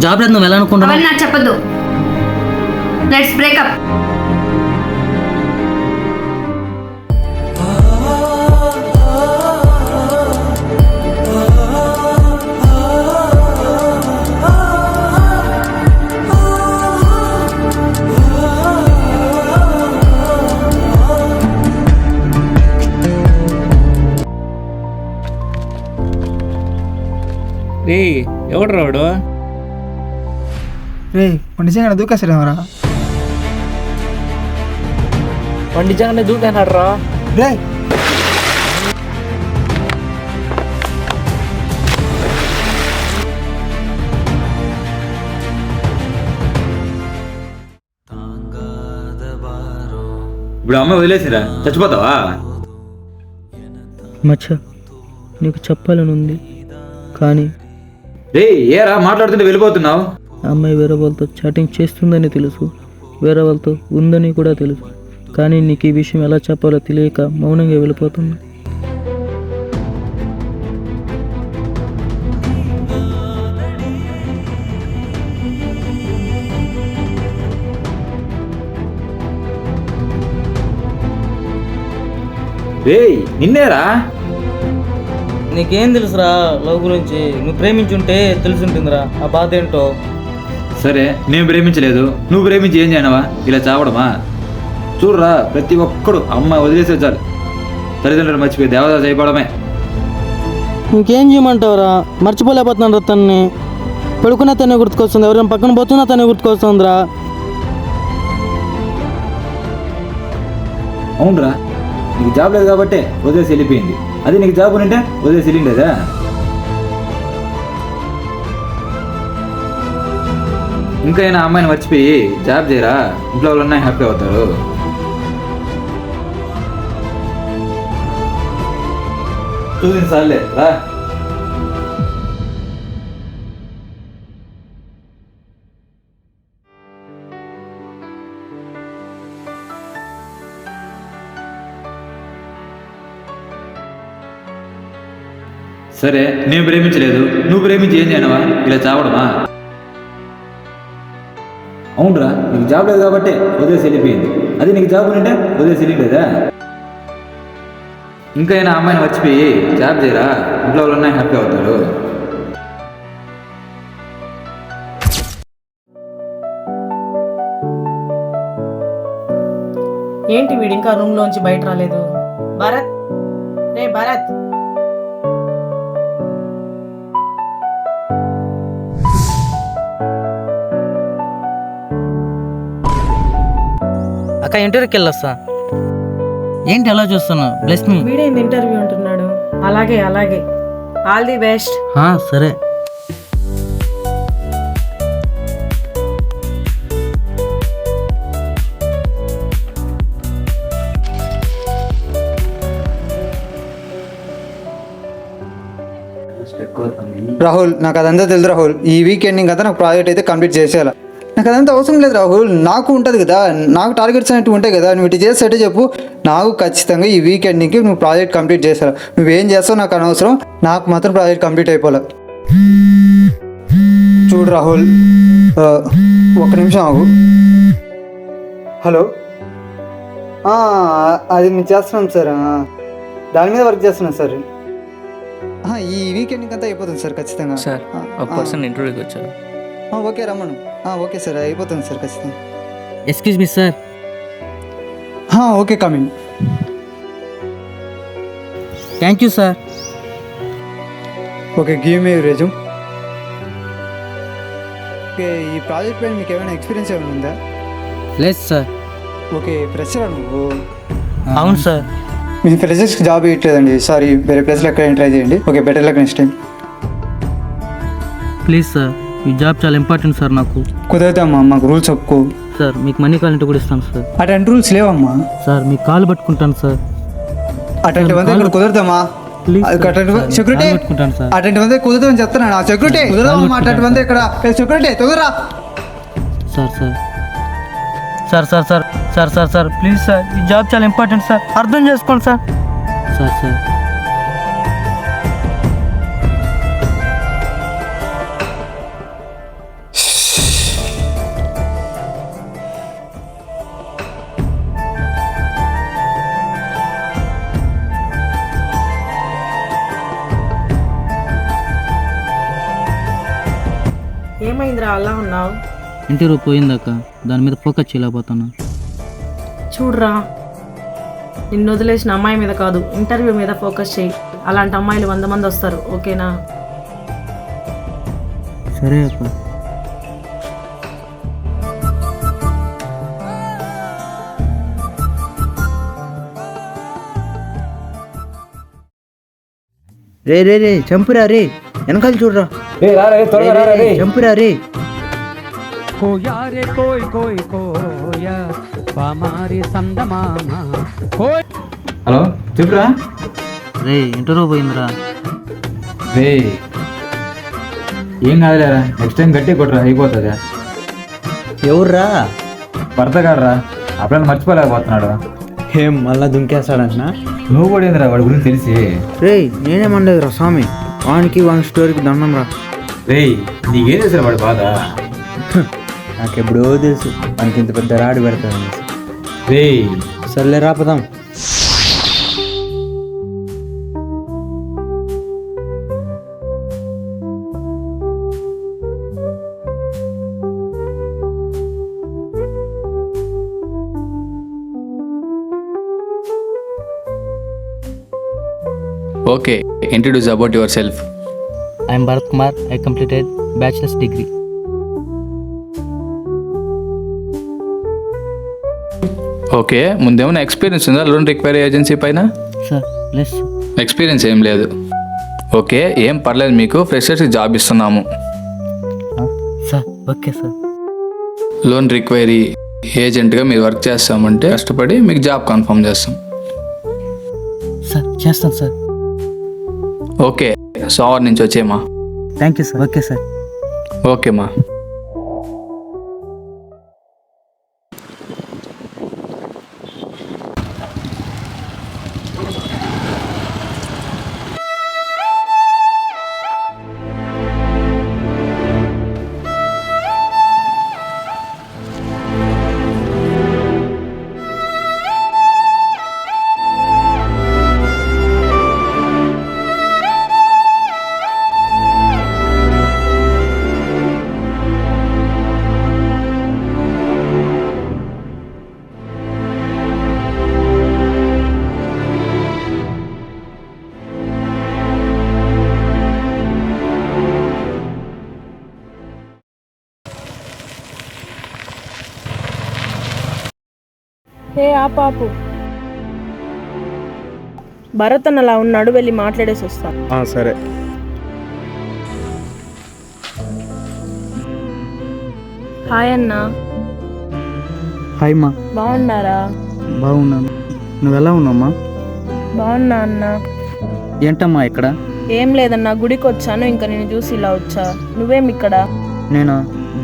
Job లేదు, నువ్వు ఎలా అనుకుంటున్నావు? అవన్నీ నాకు చెప్పొద్దు. Let's breakup. రే ఎవడు రాడు? రే నిజంగా దూకేస్తారేమరా? నిజంగానే దూకాడు రా. రే ఇప్పుడు అమ్మ వదిలేసిరా చచ్చిపోతావా? మచ్చ నీకు చెప్పాలని ఉంది, కానీ రే ఏరా మాట్లాడుతుంటే వెళ్ళిపోతున్నావు? అమ్మాయి వేరే వాళ్ళతో చాటింగ్ చేస్తుందని తెలుసు, వేరే వాళ్ళతో ఉందని కూడా తెలుసు, కానీ నీకు ఈ విషయం ఎలా చెప్పాలో తెలియక మౌనంగా వెళ్ళిపోతుంది. రే నిన్నేరా? నీకేం తెలుసురా లవ్ గురించి? నువ్వు ప్రేమించుంటే తెలుసుంటుందిరా ఆ బాధ ఏంటో. సరే నేను ప్రేమించలేదు, నువ్వు ప్రేమించి ఏం చేయనవా? ఇలా చావడమా? చూడరా ప్రతి ఒక్కడు అమ్మ వదిలేసే చాలు, తల్లిదండ్రులు మర్చిపోయి దేవదాస్ అయిపోవడమే. ఇంకేం చేయమంటావురా? మర్చిపోలేకపోతున్నాను తన్ని. పడుకున్న తనే గుర్తుకొస్తుంది, ఎవరైనా పక్కన పోతున్నా తనే గుర్తుకొస్తుందిరా. అవునరా, నీకు జాబ్ లేదు కాబట్టే వదిలేసి వెళ్ళిపోయింది. అది నీకు జాబ్ ఉంటే వదిలేసి వెళ్ళిండేదా? ఇంకా అయినా అమ్మాయిని మర్చిపోయి జాబ్ చేయరా, ఇంట్లో వాళ్ళు ఉన్నాయి హ్యాపీ అవుతారు. చూసింది సార్లే రా. సరే నేను ప్రేమించలేదు, నువ్వు ప్రేమించి ఏం చేయనవా? ఇలా చావడమా? అవునరా, నీకు జాబ్ లేదు కాబట్టి వదిలేసి వెళ్ళిపోయింది. అది నీకు జాబ్ ఉంటే వదిలేసి వెళ్ళిండేదా? ఇంకా అయినా అమ్మాయిని మర్చిపోయి జాబ్ చేయరా, ఇంట్లో వాళ్ళు ఉన్నాయి హ్యాపీ అవుతారు. ఏంటి వీడు ఇంకా రూమ్ లోంచి బయట రాలేదు? భరత్, రే భరత్. అక్క ఇంటర్వ్యూకి వెళ్ళొస్తా. ఏంటి అలా చూస్తున్నా? Bless me. వీడేంది ఇంటర్వ్యూ అంటున్నాడు? అలాగే అలాగే, ఆల్ ది బెస్ట్. సరే. రాహుల్, నాకు అదంతా తెలుసు రాహుల్. ఈ వీకెండ్ ఇంకా నాకు ప్రాజెక్ట్ అయితే కంప్లీట్ చేసేయాలి. నాకు అదంతా అవసరం లేదు రాహుల్, నాకు ఉంటుంది కదా, నాకు టార్గెట్స్ అనేవి ఉంటాయి కదా. నువ్వు ఇటు చేస్తే చెప్పు, నాకు ఖచ్చితంగా ఈ వీకెండ్కి నువ్వు ప్రాజెక్ట్ కంప్లీట్ చేస్తావు. నువ్వేం చేస్తావు నాకు అనవసరం, నాకు మాత్రం ప్రాజెక్ట్ కంప్లీట్ అయిపోలే. చూడు రాహుల్, ఒక్క నిమిషం ఆగు. హలో, అది మేము చేస్తున్నాం సార్, దాని మీద వర్క్ చేస్తున్నాం సార్. ఈ వీకెండ్కి అంతా అయిపోతుంది సార్ ఖచ్చితంగా. సార్ ఒక పర్సన్ ఇంటర్వ్యూకి వచ్చారు. ఓకే రమ్మను. ఓకే సార్, అయిపోతుంది సార్ ఖచ్చితంగా. Excuse me sir. Okay coming. Thank you sir. Okay, give me resume. Okay, ఈ ప్రాజెక్ట్ పైన మీకు ఏమైనా ఎక్స్పీరియన్స్ ఏమైనా ఉందా? లేదు సార్. ఓకే, ఫ్రెషరా నువ్వు? అవును సార్. మీ ఫ్రెషర్స్కి జాబ్ ఇవ్వట్లేదండి, సారీ, వేరే ప్లేస్లో ఎక్కడైనా ట్రై చేయండి. Okay, better luck next time. Please sir, ఈ జాబ్ చాలా ఇంపార్టెంట్ సార్ నాకు. కుదరదమ్మా, మాకు రూల్స్ ఒప్పుకో. సార్ మీకు మనీ కావాలంటే కూడా ఇస్తాను సార్. అటువంటి రూల్స్ లేవమ్మా. సార్ మీకు కాలు పట్టుకుంటాను సార్. అటువంటి వంద ఇక్కడ కుదరదమ్మా. ప్లీజ్ సెక్యూరిటీ పట్టుకుంటాను సార్. అటువంటి వంద కుదరదని చెప్తున్నాను. సెక్యూరిటీ కుదరదమ్మా, అటువంటి వంద ఇక్కడ. సెక్యూరిటీ తొందరరా. Sir sir sir sir sir sir sir sir please sir, ఈ జాబ్ చాలా ఇంపార్టెంట్ సార్, అర్థం చేసుకోండి సార్. సార్ సార్ ఏమైందిరా అలా ఉన్నావు? ఇంటర్వ్యూ పోయిందాక దాని మీద ఫోకస్ చేయలేకపోతున్నా. చూడరా, నిన్ను వదిలేసిన అమ్మాయి మీద కాదు, ఇంటర్వ్యూ మీద ఫోకస్ చేయి. అలాంటి అమ్మాయిలు 100 మంది వస్తారు, ఓకేనా? సరే అక్క. రే రే రే చంపురా రే, వెనకాల చూడరా, చంపురా రే. హలో చెప్పురా. రే ఇంటర్వ్యూ పోయిందిరా. రే ఏం కాదులేరా, నెక్స్ట్ టైం గట్టి కొట్టరా, అయిపోతుందా. ఎవర్రా? భర్త గారురా, అప్పుడైనా మర్చిపోలేకపోతున్నాడు. ఏం మళ్ళా దుంకేస్తాడంటున్నా? నువ్వు కూడా ఏందిరా వాడి గురించి తెలిసి. రే నేనేమనలేదురా స్వామి, వానికి వాని స్టోరీకి దండం రా. రే నీకేం చేశారు వాడి బాధ? నాకెప్పుడో తెలుసు మనకి ఇంత పెద్ద రాడు పెడతాను. రే సర్లే రాపదాం. Okay, introduce about yourself. I'm Bharat Kumar. I completed bachelors degree. Okay, ముందేమైనా ఎక్స్పీరియన్స్ ఉందా లోన్ రిక్వైరీ ఏజెన్సీ పైన? సార్ ప్లస్ ఎక్స్పీరియన్స్ ఏం లేదు. ఓకే, ఏం పర్లేదు, మీకు ఫ్రెషర్స్కి జాబ్ ఇస్తున్నాము. Sir. Okay sir. Loan inquiry ఏజెంట్గా మీరు వర్క్ చేస్తామంటే కష్టపడి మీకు జాబ్ కన్ఫర్మ్ చేస్తాం. సార్ చేస్తాను సార్. ఓకే, సోమవారం నుంచి వచ్చేమా. Thank you sir. Okay sir. ఓకేమా. హే ఆ పాపు, భరత్ అన్న అలా ఉన్నాడు, వెళ్ళి మాట్లాడేసి వస్తా. సరే. హాయ్ అన్న. హాయ్ మా. బాగున్నారా? బాగున్నాను. నువ్వు ఎలా ఉన్నామ్మా? బాగున్నా అన్న. ఏంటమ్మా ఇక్కడ? ఏం లేదన్నా, గుడికి వచ్చాను, ఇంకా నేను చూసి ఇలా వచ్చా. నువ్వేం ఇక్కడ? నేను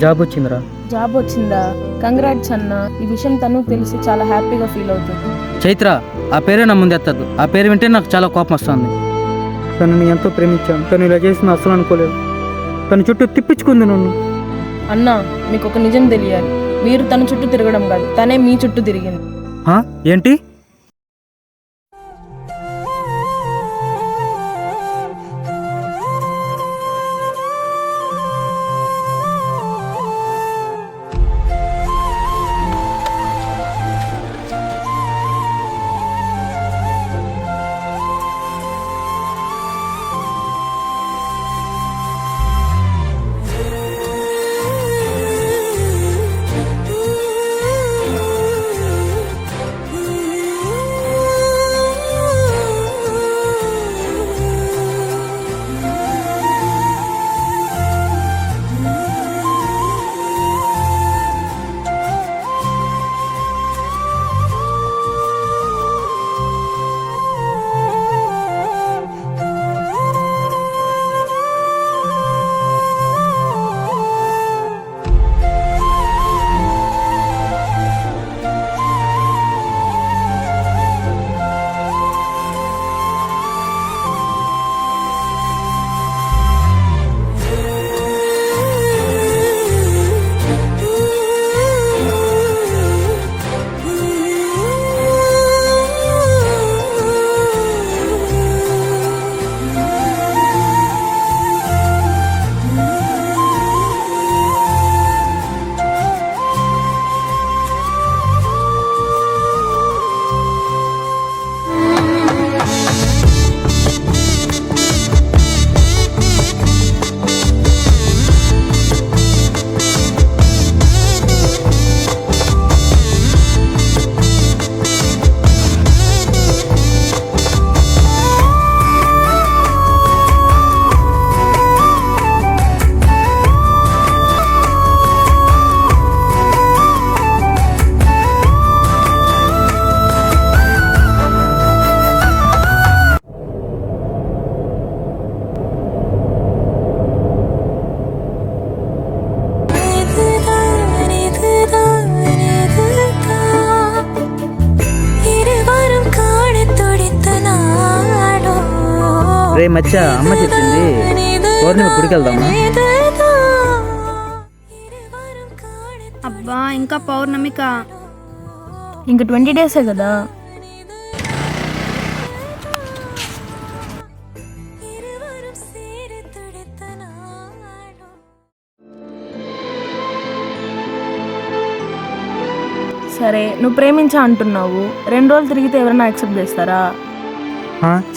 జాబ్ వచ్చిందిరా. జాబ్ వచ్చిందా? కంగ్రాట్స్ అన్న. ఈ విషయం తను తెలిసి చాలా హ్యాపీగా ఫీల్ అవుతుంది. చైత్ర, ఆ పేరే నా ముందు ఎత్తద్దు. ఆ పేరు వింటే నాకు చాలా కోపం వస్తుంది. తనని ఎంతో ప్రేమించాను, తను ఇలా చేసిన అసలు అనుకోలేదు. తన చుట్టూ తిప్పించుకుంది నన్ను. అన్న, మీకు ఒక నిజం తెలియాలి. మీరు తన చుట్టూ తిరగడం కాదు, తనే మీ చుట్టూ తిరిగింది. ఏంటి? రే మచ్చ అమ్మ చెప్పింది పౌర్ణమి గుడికి వెళ్దామా? అబ్బా ఇంకా పౌర్ణమిక. ఇంక 20 డేసే కదా. సరే నువ్వు ప్రేమించా అంటున్నావు, 2 రోజులు తిరిగితే ఎవరైనా యాక్సెప్ట్ చేస్తారా?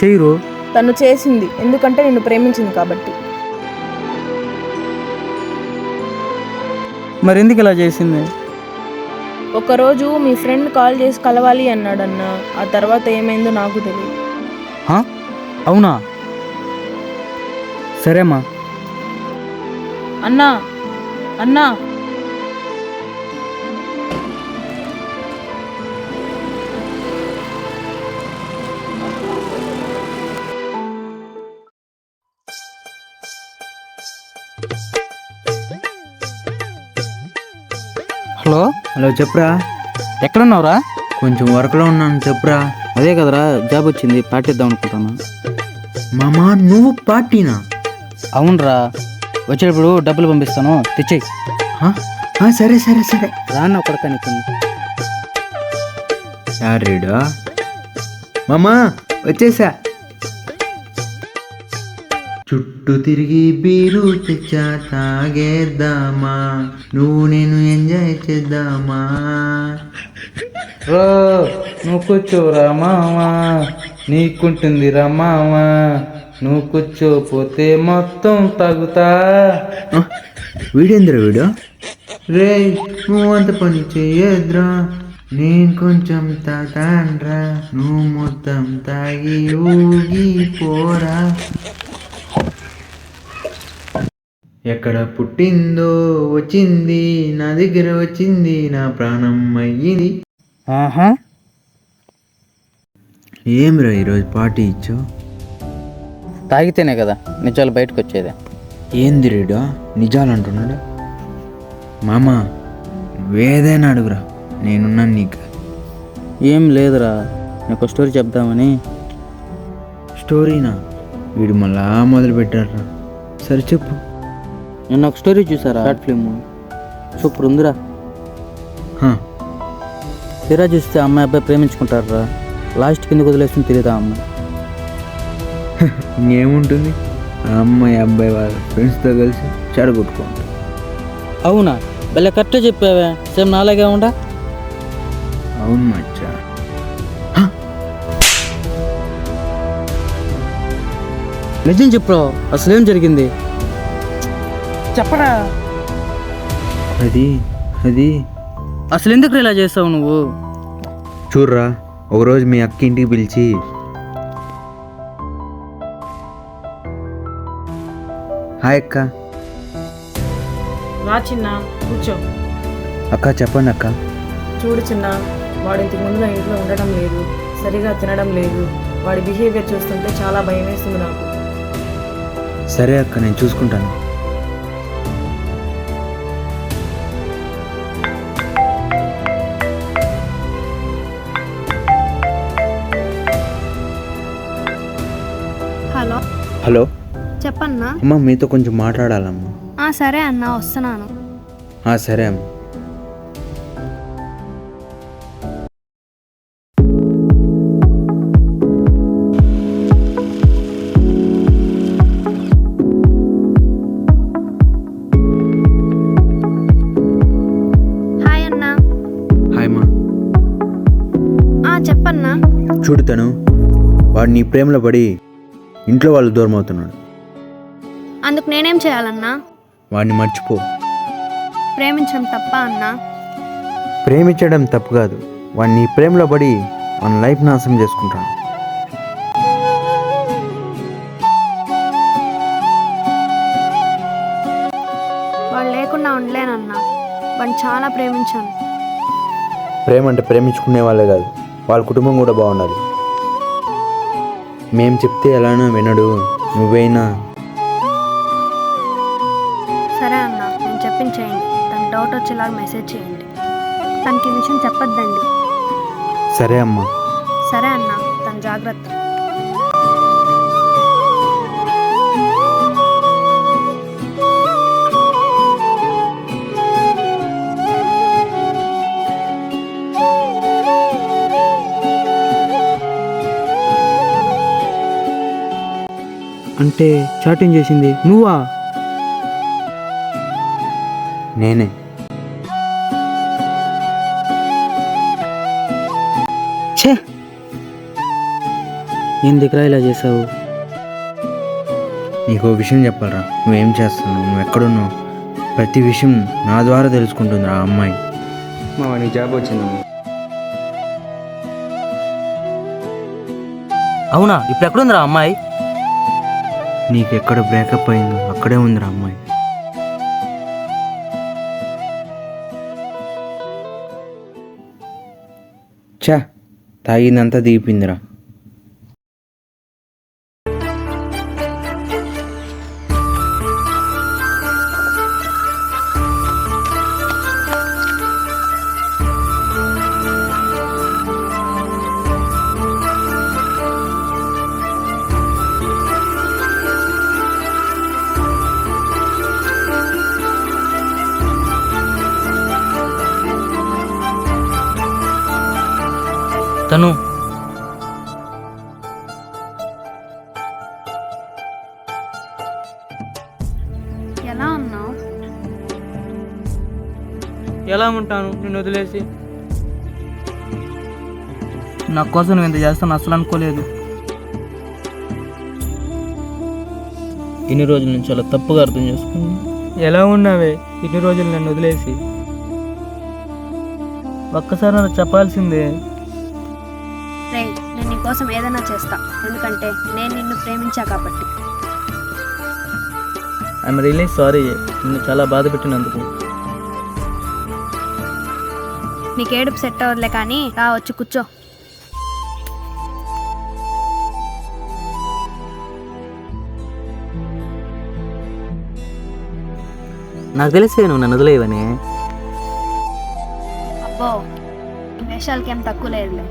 చెయ్యరు. తను చేసింది ఎందుకంటే నిన్ను ప్రేమించింది కాబట్టి. మరి ఎందుకు ఇలా చేసింది? ఒకరోజు మీ ఫ్రెండ్ కాల్ చేసి కలవాలి అన్నాడన్నా, ఆ తర్వాత ఏమైందో నాకు తెలియదు. అవునా? సరేమ్మా. అన్నా అన్నా హలో హలో చెప్పురా. ఎక్కడున్నావురా? కొంచెం వర్క్లో ఉన్నాను చెప్పురా. అదే కదరా జాబ్ వచ్చింది, పాటిద్దాం అనుకుంటాను. మామా నువ్వు పార్టీనా? అవునరా, వచ్చేటప్పుడు డబ్బులు పంపిస్తాను, తెచ్చేయి. సరే సరే సరే. రాన్న కొడక నీకు. యారీడా మామా వచ్చేసా. చుట్టూ తిరిగి బీరు తెచ్చా తాగేద్దామా, నువ్వు నేను ఎంజాయ్ చేద్దామా. నువ్వు కూర్చోరా మామా, నీకుంటుంది రా మామా, నువ్వు కూర్చోపోతే మొత్తం తగ్గుతా. వీడేంద్ర వీడు? రే నువ్వు అంత పని చెయ్యద్రా, నేను కొంచెం తాతాన్రా, నువ్వు మొత్తం తాగి ఊగిపోరా. ఎక్కడ పుట్టిందో వచ్చింది, నా దగ్గర వచ్చింది, నా ప్రాణం అయ్యింది. ఏమిరా ఈరోజు పార్టీ ఇచ్చావు? తాగితేనే కదా నిజాలు బయటకు వచ్చేది. ఏంది రేడా నిజాలు అంటున్నాడు? మామా వేదైనా అడుగురా, నేనున్నాను నీకు. ఏం లేదురా, నీకు స్టోరీ చెప్దామని. స్టోరీనా? వీడు మళ్ళా మొదలు పెట్టారా. సరే చెప్పు. నేను ఒక స్టోరీ చూసారా, షార్ట్ ఫిల్మ్, సూపర్ ఉందిరా. తీరా చూస్తే అమ్మాయి అబ్బాయి ప్రేమించుకుంటారా, లాస్ట్ కిందకి వదిలేస్తుంది తెలియదా అమ్మాయి. ఇంకేముంటుంది, ఆ అమ్మాయి అబ్బాయి వాళ్ళ ఫ్రెండ్స్తో కలిసి చెడగొట్టుకుంటారు. అవునా? భలే కరెక్టే చెప్పావే, సేమ్ నాలాగే ఉండా. అవును మచ్చా. నిజం చెప్పు, అసలేం జరిగింది చెప్పరా. అది అది అసలు ఎందుకు ఇలా చేస్తావు నువ్వు? చూర్రా, ఒకరోజు మీ అక్క ఇంటికి పిలిచి, హాయ్ అక్క. రా చిన్న కూర్చో. అక్క చెప్పండి అక్క. చూడు చిన్న, వాడు ఇంతకు ముందు నా ఇంట్లో ఉండడం లేదు, సరిగా తినడం లేదు, వాడి బిహేవియర్ చూస్తుంటే చాలా భయం వేస్తుంది నాకు. సరే అక్క, నేను చూసుకుంటాను. హలో హలో చెప్పన్నా. అమ్మ, మీతో కొంచెం మాట్లాడాలమ్మా. సరే అన్న వస్తున్నాను. సరే అమ్మ. హాయ్ అన్నా. హాయ్ మా. చెప్పన్నా. చూడుతాను, వాడు నీ ప్రేమలో పడి ఇంట్లో వాళ్ళు దూరం అవుతున్నాడు. అందుకు నేనేం చేయాలన్నా? వాడిని మర్చిపో. ప్రేమించడం తప్ప అన్నా? ప్రేమించడం తప్పు కాదు, వాడిని నీ ప్రేమలో పడి మన లైఫ్ నాశనం చేసుకుంటాను. వాడు లేకుండా ఉండలేనన్నా, వాడిని చాలా ప్రేమించాను. ప్రేమ అంటే ప్రేమించుకునే వాళ్ళే కాదు, వాళ్ళ కుటుంబం కూడా బాగుండాలి. మేం చెప్తే ఎలానో వినడు, నువ్వైనా. సరే అన్న, నేను చెప్పించేయండి. తన డౌట్ వచ్చేలాగా మెసేజ్ చేయండి. తనకి ఈ విషయం చెప్పొద్దండి. సరే అమ్మా. సరే అన్న, తన జాగ్రత్త. అంటే చాటింగ్ చేసింది నువ్వా? నేనే. ఛే, ఎందుకురా ఇలా చేసావు? నీకు విషయం చెప్పాలరా. నువ్వేం చేస్తున్నావు, నువ్వు ఎక్కడున్నావు, ప్రతి విషయం నా ద్వారా తెలుసుకుంటుంది ఆ అమ్మాయి. మా నీకు జాబ్ వచ్చిందమ్మా. అవునా? ఇప్పుడు ఎక్కడుందిరా అమ్మాయి? నీకు ఎక్కడ బ్రేకప్ అయిందో అక్కడే ఉందిరా అమ్మాయి. చా, తాగిందంతా దిగిపోయిందిరా. తను ఎలా ఉన్నావు? ఎలా ఉంటాను నిన్ను వదిలేసి? నా కోసం నువ్వు ఇంత చేస్తాను అసలు అనుకోలేదు. ఇన్ని రోజుల నుంచి అలా తప్పుగా అర్థం చేసుకుని ఎలా ఉన్నావే ఇన్ని రోజులు నన్ను వదిలేసి? ఒక్కసారి నాకు చెప్పాల్సిందే. రే, నేను నీకోసం ఏదైనా చేస్తా, ఎందుకంటే నేను నిన్ను ప్రేమించా కాబట్టి. ఐఎమ్ రియలీ సారీ నిన్ను చాలా బాధ పెట్టినందుకు. నీకు ఏడుపు సెట్ అవ్వదులే కానీ రా, వచ్చి కూర్చో. నాకు తెలిసే నువ్వు నన్ను వదిలేవని. అబ్బో, ఈ వేషాలకి ఏం తక్కువ లేదులే.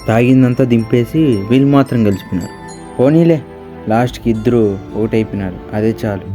తాగిందంతా దింపేసి వీళ్ళు మాత్రం కలిసిపోయినారు. పోనీలే, లాస్ట్కి ఇద్దరు ఒకటైపోయినారు, అదే చాలు.